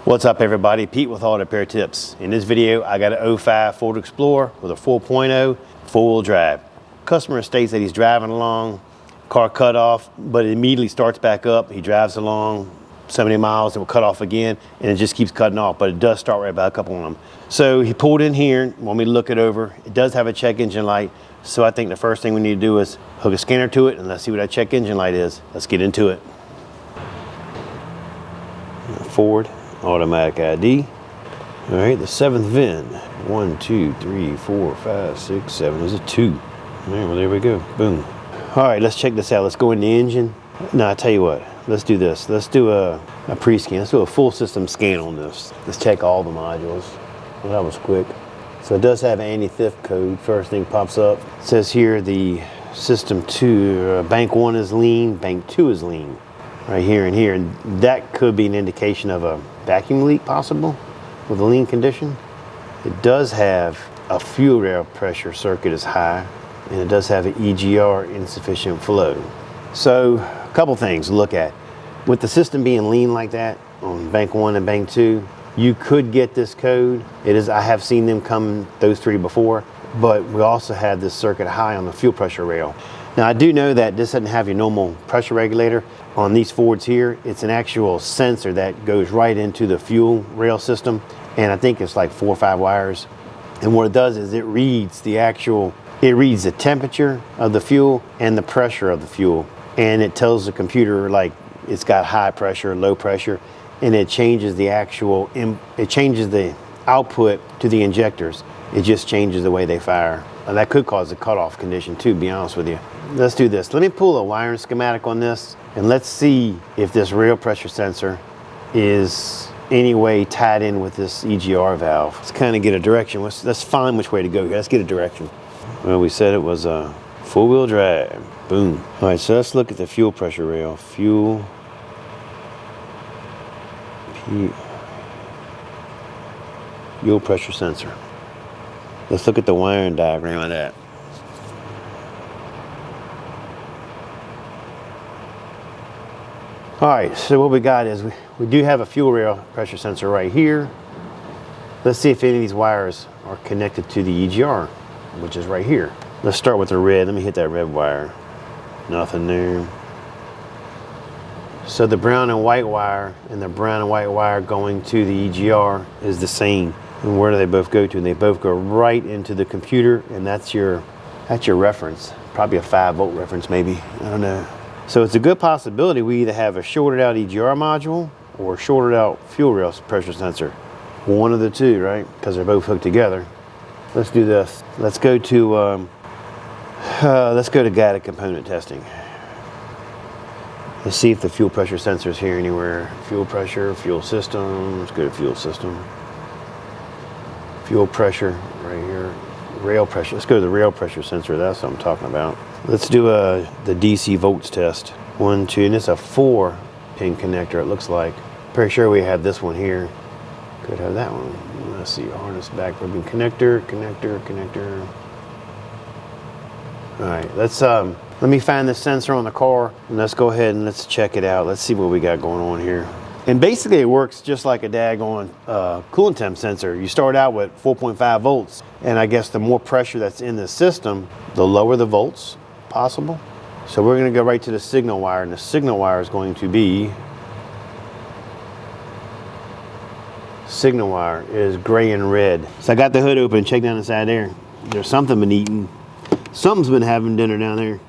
What's up everybody, Pete with Auto Repair Tips. In this video, I got an 05 Ford Explorer with a 4.0 four-wheel drive. Customer states that he's driving along, car cut off, but it immediately starts back up. He drives along 70 miles, it will cut off again, and it just keeps cutting off, but it does start right back up on him. So he pulled in here, want me to look it over. It does have a check engine light, so I think the first thing we need to do is hook a scanner to it, and let's see what that check engine light is. Let's get into it. Ford automatic ID. All right, the 7th VIN. 1, 2, 3, 4, 5, 6, 7. There's a 2. All right, well, there we go. Boom. All right, let's check this out. Let's go in the engine. No, I tell you what. Let's do this. Let's do a pre-scan. Let's do a full system scan on this. Let's check all the modules. Well, that was quick. So it does have anti-theft code. First thing pops up. It says here the system 2, bank 1 is lean, bank 2 is lean. Right here and here, and that could be an indication of a vacuum leak possible with a lean condition. It does have a fuel rail pressure circuit is high, and it does have an EGR, insufficient flow. So a couple things to look at. With the system being lean like that on bank 1 and bank 2, you could get this code. I have seen them come those three before, but we also have this circuit high on the fuel pressure rail. Now I do know that this doesn't have your normal pressure regulator. On these Fords here, it's an actual sensor that goes right into the fuel rail system, and I think it's like 4 or 5 wires. And what it does is it reads the temperature of the fuel and the pressure of the fuel, and it tells the computer like it's got high pressure, low pressure, and it changes the output to the injectors. It just changes the way they fire. And that could cause a cutoff condition too, to be honest with you. Let's do this. Let me pull a wiring schematic on this, and let's see if this rail pressure sensor is any way tied in with this EGR valve. Let's kind of get a direction. Let's find which way to go here. Let's get a direction. Well, we said it was a four-wheel drive. Boom. All right, so let's look at the fuel pressure rail. Fuel pressure sensor. Let's look at the wiring diagram of that. All right, so what we got is we do have a fuel rail pressure sensor right here. Let's see if any of these wires are connected to the EGR, which is right here. Let's start with the red. Let me hit that red wire. Nothing there. So the brown and white wire and the brown and white wire going to the EGR is the same. And where do they both go to? And they both go right into the computer, and that's your reference. Probably a 5-volt reference, maybe. I don't know. So it's a good possibility we either have a shorted out EGR module or a shorted out fuel rail pressure sensor. One of the two, right? Because they're both hooked together. Let's do this. Let's go to guided component testing. Let's see if the fuel pressure sensor is here anywhere. Fuel pressure, fuel system. Let's go to fuel system. Fuel pressure right here. Rail pressure. Let's go to the rail pressure sensor. That's what I'm talking about. Let's do the DC volts test. 1, 2, and it's a 4-pin connector, it looks like. Pretty sure we have this one here. Could have that one. Let's see, harness back ribbon connector. All right, let me find this sensor on the car, and let's go ahead and let's check it out. Let's see what we got going on here. And basically it works just like a daggone coolant temp sensor. You start out with 4.5 volts, and I guess the more pressure that's in the system, the lower the volts possible. So we're gonna go right to the signal wire, and the signal wire is going to be, signal wire is gray and red. So I got the hood open, check down inside there. There's something been eating. Something's been having dinner down there.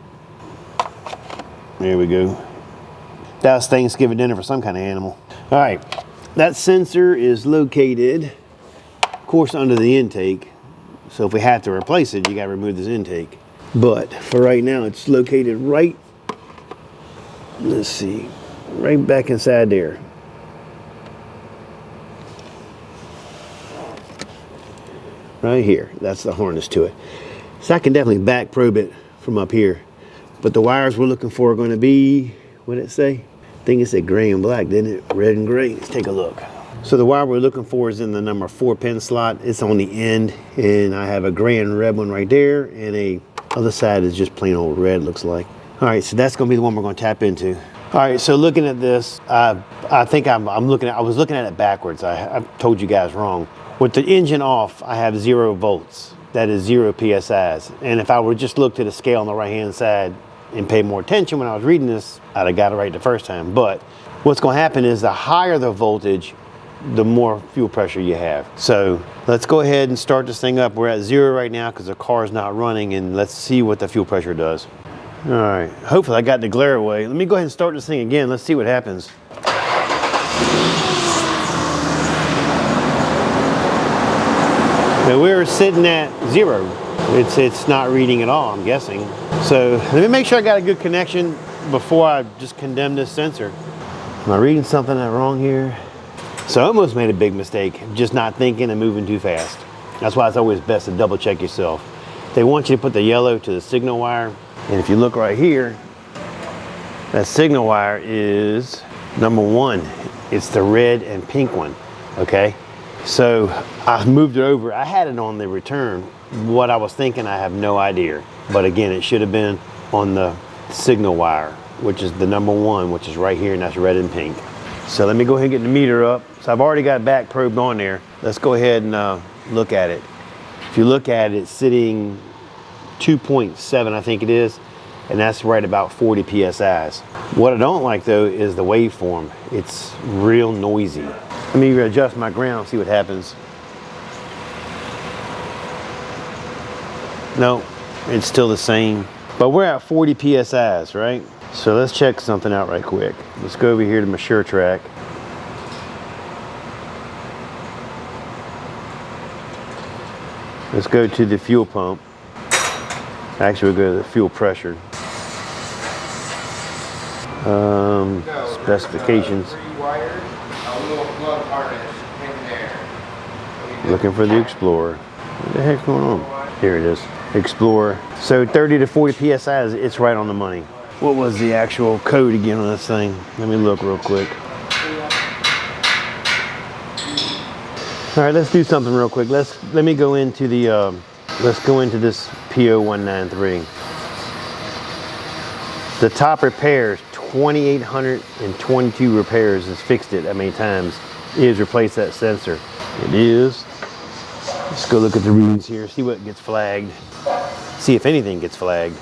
There we go. That was Thanksgiving dinner for some kind of animal. All right, that sensor is located, of course, under the intake. So if we have to replace it, you gotta remove this intake. But for right now, it's located right, let's see, right back inside there. Right here, that's the harness to it. So I can definitely back probe it from up here. But the wires we're looking for are gonna be, what did it say? I think it said gray and black, didn't it? Red and gray. Let's take a look. So the wire we're looking for is in the number 4-pin slot. It's on the end, and I have a gray and red one right there, and a other side is just plain old red, looks like. All right, so that's gonna be the one we're gonna tap into. All right, so looking at this, I think I was looking at it backwards. I told you guys wrong. With the engine off, I have 0 volts. That is 0 PSIs. And if I were just look to the scale on the right-hand side and pay more attention when I was reading this, I'd have got it right the first time. But what's gonna happen is the higher the voltage, the more fuel pressure you have. So let's go ahead and start this thing up. We're at 0 right now because the car is not running, and let's see what the fuel pressure does. All right, hopefully I got the glare away. Let me go ahead and start this thing again. Let's see what happens. Now we're sitting at 0. It's not reading at all, I'm guessing. So let me make sure I got a good connection before I just condemn this sensor. Am I reading something wrong here? So I almost made a big mistake, just not thinking and moving too fast. That's why it's always best to double check yourself. They want you to put the yellow to the signal wire. And if you look right here, that signal wire is number 1. It's the red and pink one, okay? So I moved it over. I had it on the return. What I was thinking, I have no idea. But again, it should have been on the signal wire, which is the number 1, which is right here, and that's red and pink. So let me go ahead and get the meter up. So I've already got back probed on there. Let's go ahead and look at it. If you look at it, it's sitting 2.7, I think it is, and that's right about 40 PSIs. What I don't like though is the waveform. It's real noisy. Let me adjust my ground, see what happens. No, it's still the same, but we're at 40 PSIs, right? So let's check something out right quick. Let's go over here to my SureTrack. Let's go to the fuel pump. Actually, we'll go to the fuel pressure. Specifications. Looking for the Explorer. What the heck's going on? Here it is, Explorer. So 30 to 40 PSI, it's right on the money. What was the actual code again on this thing? Let me look real quick. All right, let's do something real quick. Let me go into the let's go into this P0193. The top repairs, 2,822 repairs has fixed it that many times, is replace that sensor. It is. Let's go look at the readings here, see what gets flagged, see if anything gets flagged.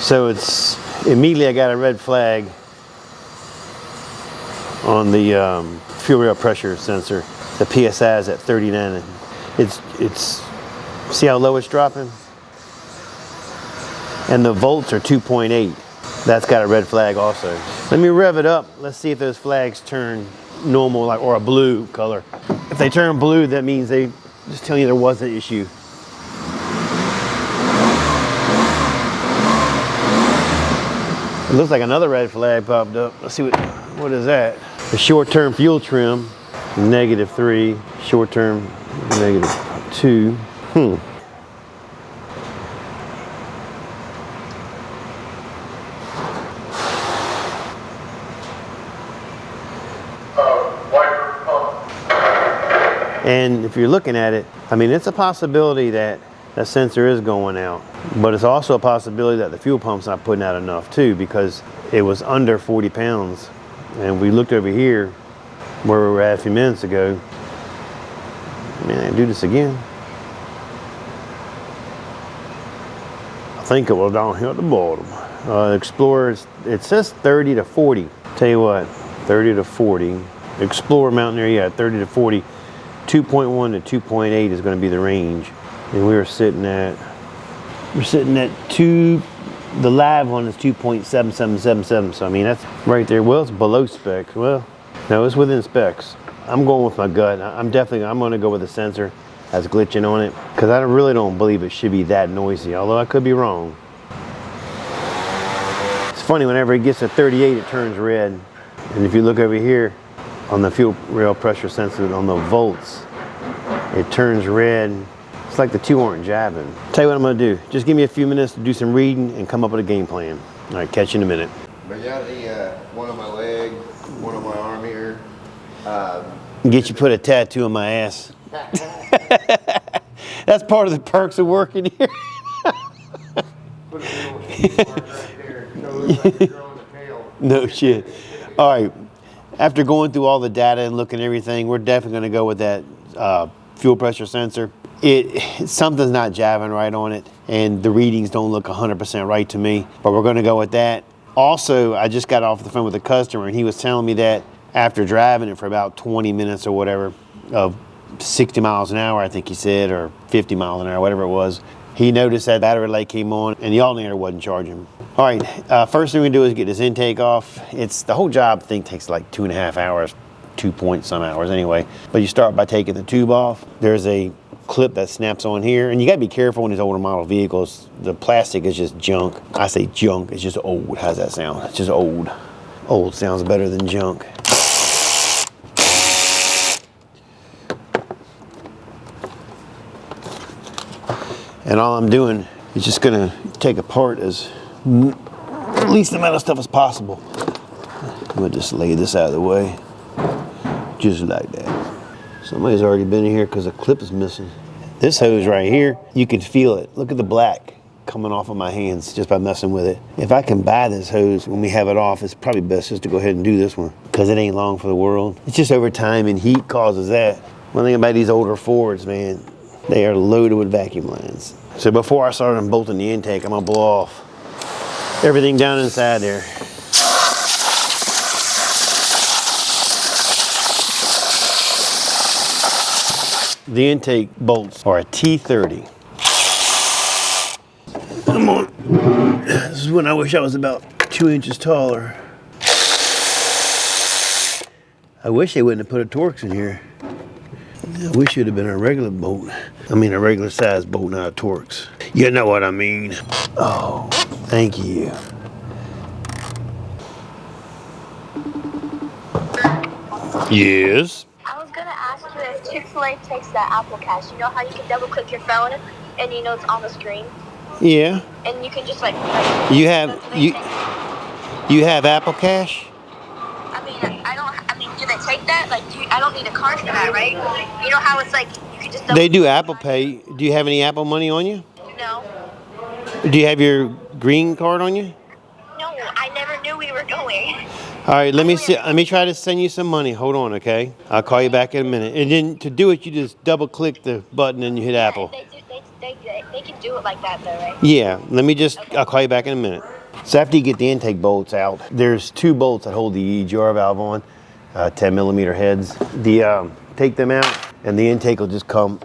So it's, immediately I got a red flag on the fuel rail pressure sensor. The PSI is at 39. It's, see how low it's dropping? And the volts are 2.8. That's got a red flag also. Let me rev it up. Let's see if those flags turn normal, like, or a blue color. If they turn blue, that means they just telling you there was an issue. It looks like another red flag popped up. Let's see what is that? The short-term fuel trim, -3. Short-term, -2. And if you're looking at it, I mean, it's a possibility that that sensor is going out, but it's also a possibility that the fuel pump's not putting out enough too, because it was under 40 pounds. And we looked over here where we were at a few minutes ago. Man, do this again. I think it was down here at the bottom. Explorer, it says 30 to 40. Tell you what, 30 to 40. Explorer Mountaineer, yeah, 30 to 40. 2.1 to 2.8 is going to be the range. And we're sitting at 2, the live one is 2.7777. So I mean, that's right there. Well, it's below specs. Well, no, it's within specs. I'm going with my gut. I'm going to go with the sensor that's glitching on it, because I really don't believe it should be that noisy, although I could be wrong. It's funny, whenever it gets to 38, it turns red. And if you look over here on the fuel rail pressure sensor, on the volts, it turns red. It's like the two aren't jiving. Tell you what I'm gonna do. Just give me a few minutes to do some reading and come up with a game plan. All right, catch you in a minute. But yeah, the one on my leg, one on my arm here. Get you put a tattoo on my ass. That's part of the perks of working here. Put a little sheet mark right there. So it looks like you're growing the tail. No shit. All right. After going through all the data and looking at everything, we're definitely going to go with that fuel pressure sensor. Something's not jiving right on it, and the readings don't look 100% right to me, but we're going to go with that. Also, I just got off the phone with a customer, and he was telling me that after driving it for about 20 minutes or whatever, of 60 miles an hour, I think he said, or 50 miles an hour, whatever it was, he noticed that battery light came on and the alternator wasn't charging. All right, first thing we do is get this intake off. It's the whole job, I think, takes like 2.5 hours, 2 point some hours anyway. But you start by taking the tube off. There's a clip that snaps on here, and you gotta be careful in these older model vehicles. The plastic is just junk. I say junk, it's just old. How's that sound? It's just old. Old sounds better than junk. And all I'm doing is just gonna take apart as least amount of stuff as possible. I'm gonna just lay this out of the way, just like that. Somebody's already been in here because the clip is missing. This hose right here, you can feel it. Look at the black coming off of my hands just by messing with it. If I can buy this hose when we have it off, it's probably best just to go ahead and do this one because it ain't long for the world. It's just over time and heat causes that. One thing about these older Fords, man, they are loaded with vacuum lines. So before I start unbolting the intake, I'm gonna blow off everything down inside there. The intake bolts are a T30. Come on. This is when I wish I was about 2 inches taller. I wish they wouldn't have put a Torx in here. I wish it would have been a regular bolt. I mean a regular size bolt, not a Torx. You know what I mean. Oh, thank you. Yes? I was gonna ask you if Chick-fil-A takes that Apple Cash. You know how you can double click your phone and you know it's on the screen? Yeah. And you can just like you have Apple Cash? Do they take that? Like, I don't need a card for that, right? You know how it's like, you can just... They do Apple Pay. Do you have any Apple money on you? No. Do you have your green card on you? No, I never knew we were going. All right, let me see. Let me try to send you some money. Hold on, okay? I'll call you back in a minute. And then to do it, you just double click the button and you hit Apple. They can do it like that though, right? Yeah, let me just, okay. I'll call you back in a minute. So after you get the intake bolts out, there's 2 bolts that hold the EGR valve on. 10 millimeter heads. Take them out and the intake will just come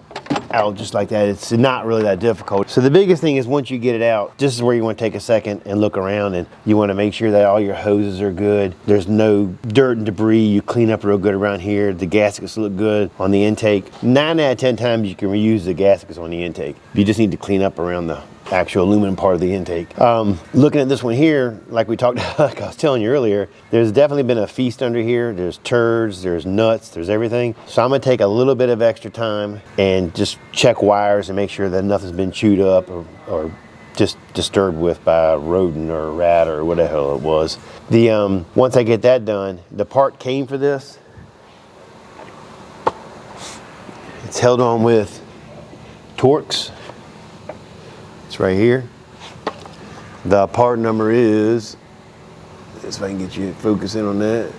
out just like that. It's not really that difficult. So the biggest thing is once you get it out, this is where you want to take a second and look around, and you want to make sure that all your hoses are good. There's no dirt and debris. You clean up real good around here. The gaskets look good on the intake. 9 out of 10 times you can reuse the gaskets on the intake. You just need to clean up around the actual aluminum part of the intake. Looking at this one here, like we talked, like I was telling you earlier, there's definitely been a feast under here. There's turds, there's nuts, there's everything. So I'm gonna take a little bit of extra time and just check wires and make sure that nothing's been chewed up or just disturbed with by a rodent or a rat or whatever the hell it was. Once I get that done, the part came for this. It's held on with Torx. It's right here. The part number is, if I can get you to focus in on that.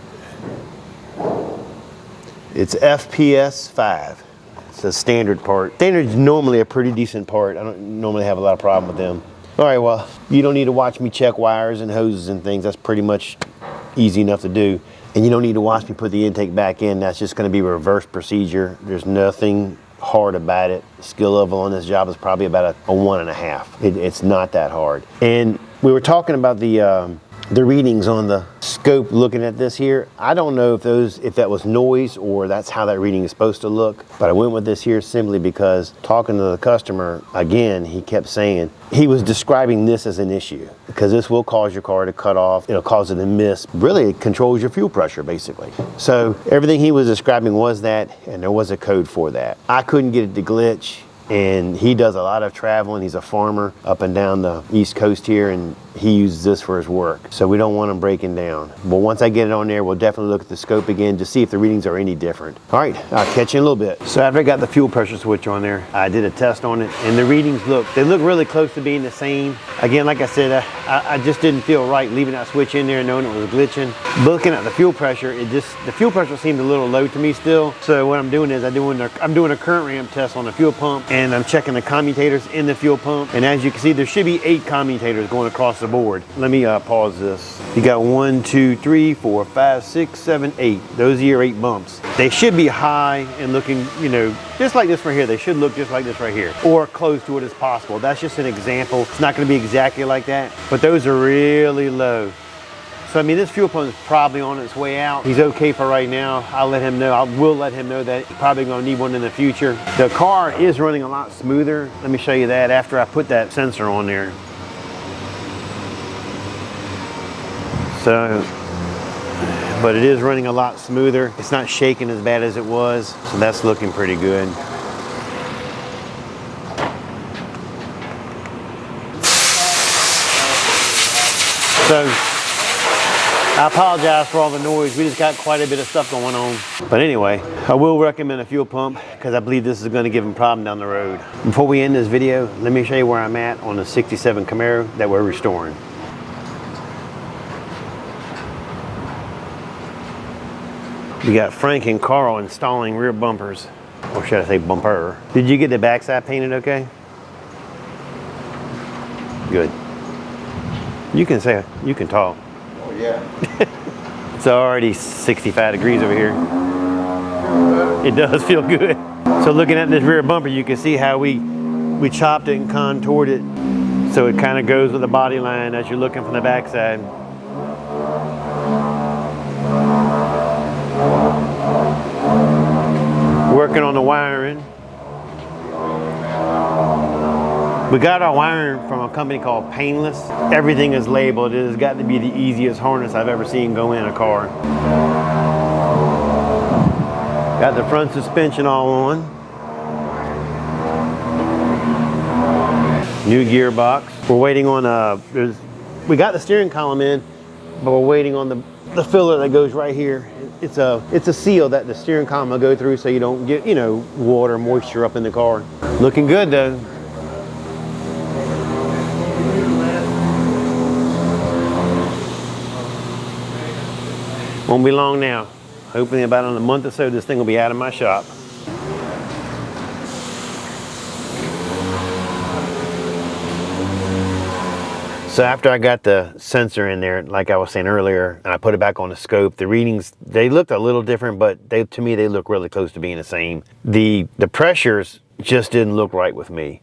It's FPS 5. It's a standard part. Standard is normally a pretty decent part. I don't normally have a lot of problem with them. All right, well, you don't need to watch me check wires and hoses and things. That's pretty much easy enough to do. And you don't need to watch me put the intake back in. That's just gonna be a reverse procedure. There's nothing hard about it. Skill level on this job is probably about a 1.5. It's not that hard. And we were talking about the readings on the scope looking at this here. I don't know if that was noise or that's how that reading is supposed to look, but I went with this here simply because talking to the customer, again, he kept saying, he was describing this as an issue because this will cause your car to cut off. It'll cause it to miss. Really, it controls your fuel pressure, basically. So everything he was describing was that, and there was a code for that. I couldn't get it to glitch. And he does a lot of traveling. He's a farmer up and down the East Coast here, and he uses this for his work. So we don't want them breaking down. But once I get it on there, we'll definitely look at the scope again to see if the readings are any different. All right, I'll catch you in a little bit. So after I got the fuel pressure switch on there, I did a test on it, and the readings they look really close to being the same. Again, like I said, I just didn't feel right leaving that switch in there knowing it was glitching. Looking at the fuel pressure, the fuel pressure seemed a little low to me still. So what I'm doing is I'm doing a current ramp test on the fuel pump, and I'm checking the commutators in the fuel pump. And as you can see, there should be 8 commutators going across the board. Let me pause this. You got 1, 2, 3, 4, 5, 6, 7, 8. Those are your 8 bumps. They should be high and looking, you know, just like this right here. They should look just like this right here, or close to it as possible. That's just an example. It's not going to be exactly like that, but those are really low. So I mean, this fuel pump is probably on its way out. He's okay for right now. I will let him know that he's probably gonna need one in the future. The car is running a lot smoother. Let me show you that after I put that sensor on there. So, but it is running a lot smoother. It's not shaking as bad as it was. So that's looking pretty good. So, I apologize for all the noise. We just got quite a bit of stuff going on. But anyway, I will recommend a fuel pump because I believe this is going to give him a problem down the road. Before we end this video, let me show you where I'm at on the 67 Camaro that we're restoring. We got Frank and Carl installing rear bumpers. Or should I say bumper. Did you get the backside painted okay? Good. You can talk. Oh yeah. It's already 65 degrees over here. It does feel good. So looking at this rear bumper, you can see how we chopped it and contoured it so it kind of goes with the body line as you're looking from the backside. Working on the wiring. We got our wiring from a company called Painless. Everything is labeled. It has got to be the easiest harness I've ever seen go in a car. Got the front suspension all on. New gearbox. We're waiting on we got the steering column in, but we're waiting on the filler that goes right here. It's a seal that the steering column will go through so you don't get, you know, water, moisture up in the car. Looking good though. Won't be long now. Hopefully about in a month or so, this thing will be out of my shop. So after I got the sensor in there, like I was saying earlier, and I put it back on the scope, the readings, they looked a little different, but to me, they look really close to being the same. The pressures just didn't look right with me.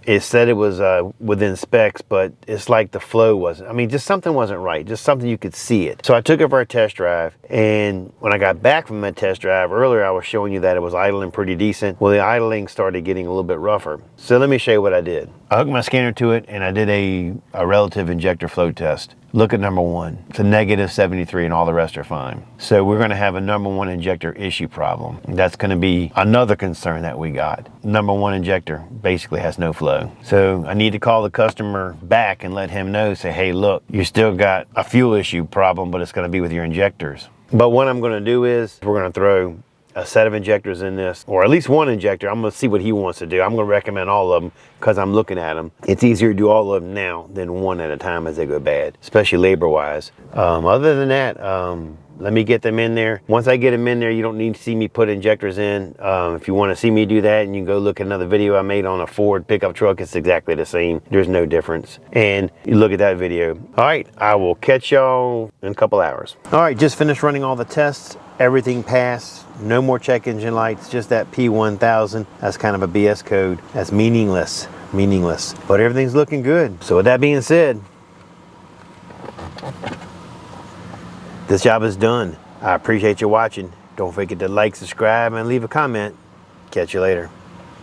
It said it was within specs, but it's like the flow wasn't. I mean, just something wasn't right, just something you could see it. So I took it for a test drive, and when I got back from that test drive, earlier I was showing you that it was idling pretty decent. Well, the idling started getting a little bit rougher. So let me show you what I did. I hooked my scanner to it, and I did a relative injector flow test. Look at number 1. It's a negative 73 and all the rest are fine. So we're going to have a number 1 injector issue problem. That's going to be another concern that we got. Number 1 injector basically has no flow. So I need to call the customer back and let him know, say, hey, look, you still got a fuel issue problem, but it's going to be with your injectors. But what I'm going to do is we're going to throw a set of injectors in this, or at least 1 injector. I'm going to see what he wants to do. I'm going to recommend all of them because I'm looking at them. It's easier to do all of them now than 1 at a time as they go bad, especially labor-wise. Other than that, let me get them in there. Once I get them in there, you don't need to see me put injectors in. If you want to see me do that, and you can go look at another video I made on a Ford pickup truck, it's exactly the same. There's no difference. And you look at that video. All right, I will catch y'all in a couple hours. All right, just finished running all the tests. Everything passed. No more check engine lights, just that P1000. That's kind of a BS code. That's meaningless. But everything's looking good. So with that being said, this job is done. I appreciate you watching. Don't forget to like, subscribe, and leave a comment. Catch you later.